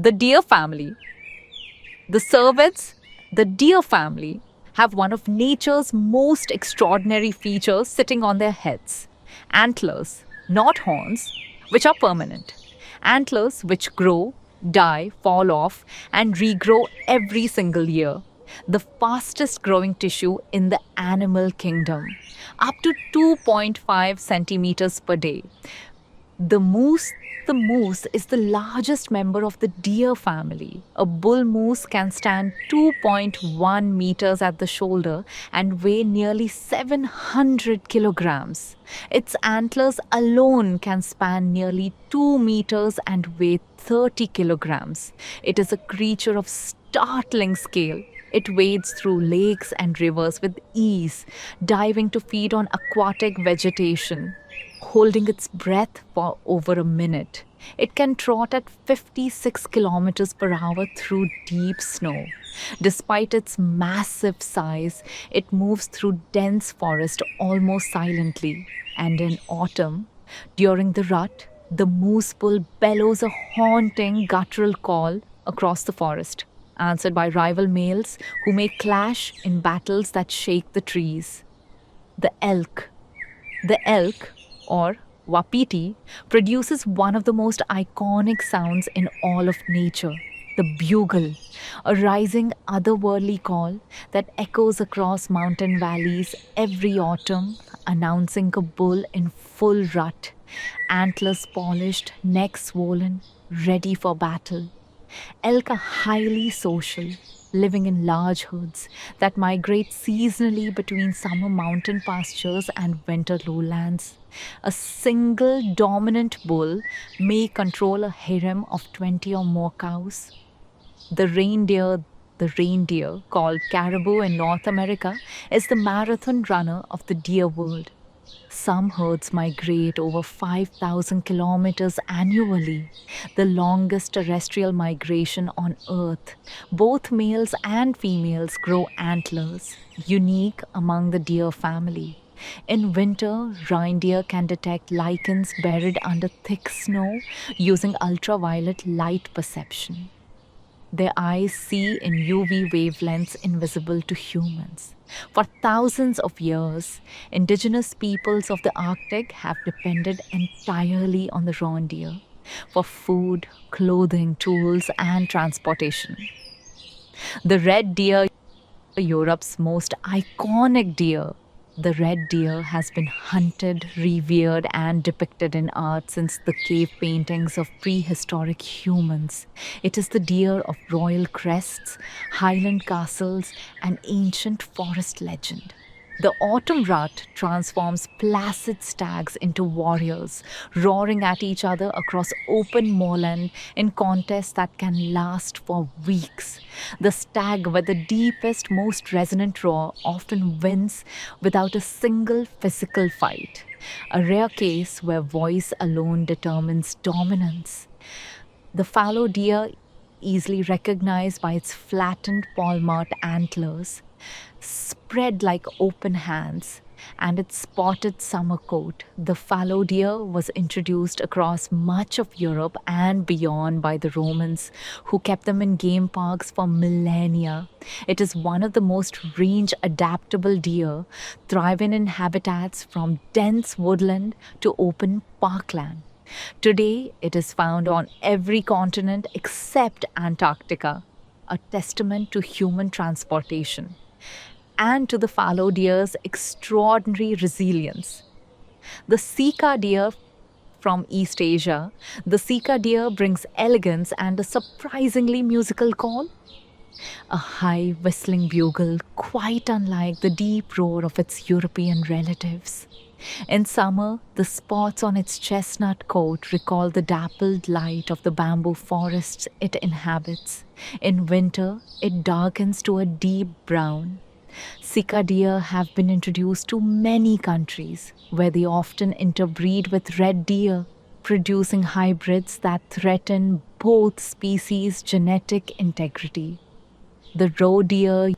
The deer family. The cervids, the deer family, have one of nature's most extraordinary features sitting on their heads: antlers, not horns, which are permanent. Antlers which grow, die, fall off, and regrow every single year. The fastest growing tissue in the animal kingdom, up to 2.5 centimeters per day. The moose, the moose is the largest member of the deer family. A bull moose can stand 2.1 meters at the shoulder and weigh nearly 700 kilograms. Its antlers alone can span nearly 2 meters and weigh 30 kilograms. It is a creature of startling scale. It wades through lakes and rivers with ease, diving to feed on aquatic vegetation, holding its breath for over a minute. It can trot at 56 kilometers per hour through deep snow. Despite its massive size, it moves through dense forest almost silently. And in autumn, during the rut, the moose bull bellows a haunting guttural call across the forest, answered by rival males who may clash in battles that shake the trees. The elk. The elk, or wapiti, produces one of the most iconic sounds in all of nature: the bugle, a rising otherworldly call that echoes across mountain valleys every autumn, announcing a bull in full rut, antlers polished, neck swollen, ready for battle. Elk are highly social, living in large herds that migrate seasonally between summer mountain pastures and winter lowlands. A single dominant bull may control a harem of 20 or more cows. The reindeer, called caribou in North America, is the marathon runner of the deer world. Some herds migrate over 5,000 kilometers annually, the longest terrestrial migration on Earth. Both males and females grow antlers, unique among the deer family. In winter, reindeer can detect lichens buried under thick snow using ultraviolet light perception. Their eyes see in UV wavelengths invisible to humans. For thousands of years, indigenous peoples of the Arctic have depended entirely on the reindeer for food, clothing, tools, and transportation. The red deer, Europe's most iconic deer. The red deer has been hunted, revered, and depicted in art since the cave paintings of prehistoric humans. It is the deer of royal crests, highland castles, and ancient forest legend. The autumn rut transforms placid stags into warriors, roaring at each other across open moorland in contests that can last for weeks. The stag with the deepest, most resonant roar often wins without a single physical fight, a rare case where voice alone determines dominance. The fallow deer, easily recognized by its flattened palmate antlers, spread like open hands, and its spotted summer coat. The fallow deer was introduced across much of Europe and beyond by the Romans, who kept them in game parks for millennia. It is one of the most range adaptable deer, thriving in habitats from dense woodland to open parkland. Today, it is found on every continent except Antarctica, a testament to human transportation and to the fallow deer's extraordinary resilience. The Sika deer from East Asia, the Sika deer brings elegance and a surprisingly musical call. A high whistling bugle, quite unlike the deep roar of its European relatives. In summer, the spots on its chestnut coat recall the dappled light of the bamboo forests it inhabits. In winter, it darkens to a deep brown. Sika deer have been introduced to many countries, where they often interbreed with red deer, producing hybrids that threaten both species' genetic integrity. The Roe deer,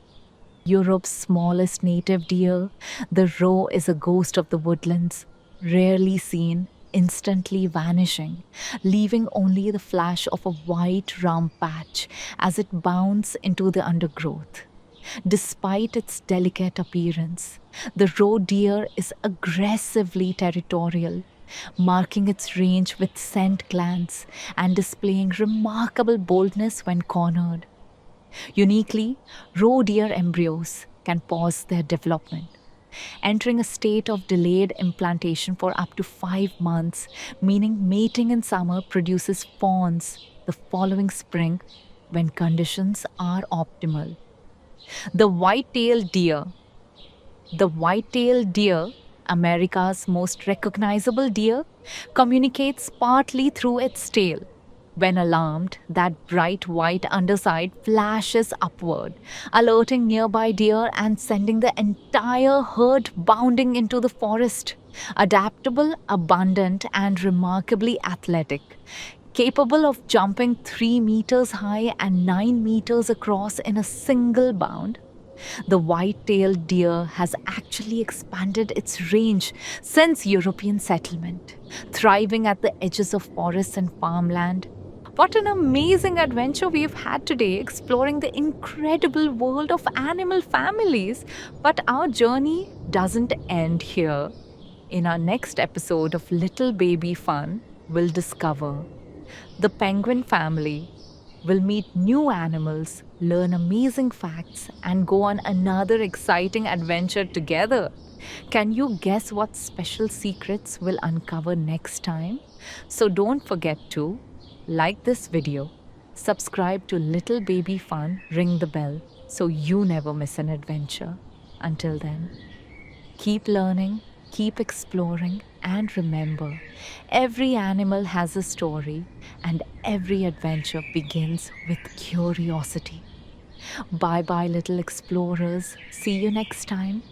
Europe's smallest native deer, the roe is a ghost of the woodlands, rarely seen instantly vanishing, leaving only the flash of a white round patch as it bounds into the undergrowth. Despite its delicate appearance, the Roe deer is aggressively territorial, marking its range with scent glands and displaying remarkable boldness when cornered. Uniquely, Roe deer embryos can pause their development, entering a state of delayed implantation for up to 5 months, meaning mating in summer produces fawns the following spring when conditions are optimal. The white-tailed deer. The white-tailed deer, America's most recognizable deer, communicates partly through its tail. When alarmed, that bright white underside flashes upward, alerting nearby deer and sending the entire herd bounding into the forest. Adaptable, abundant, and remarkably athletic, capable of jumping 3 meters high and 9 meters across in a single bound, the white-tailed deer has actually expanded its range since European settlement, thriving at the edges of forests and farmland. What an amazing adventure we've had today exploring the incredible world of animal families. But our journey doesn't end here. In our next episode of Little Baby Fun, we'll discover the penguin family, will meet new animals, learn amazing facts, and go on another exciting adventure together. Can you guess what special secrets we'll uncover next time? So don't forget to like this video, subscribe to Little Baby Fun, ring the bell so you never miss an adventure. Until then, keep learning, keep exploring, and remember, every animal has a story, and every adventure begins with curiosity. Bye bye, little explorers. See you next time.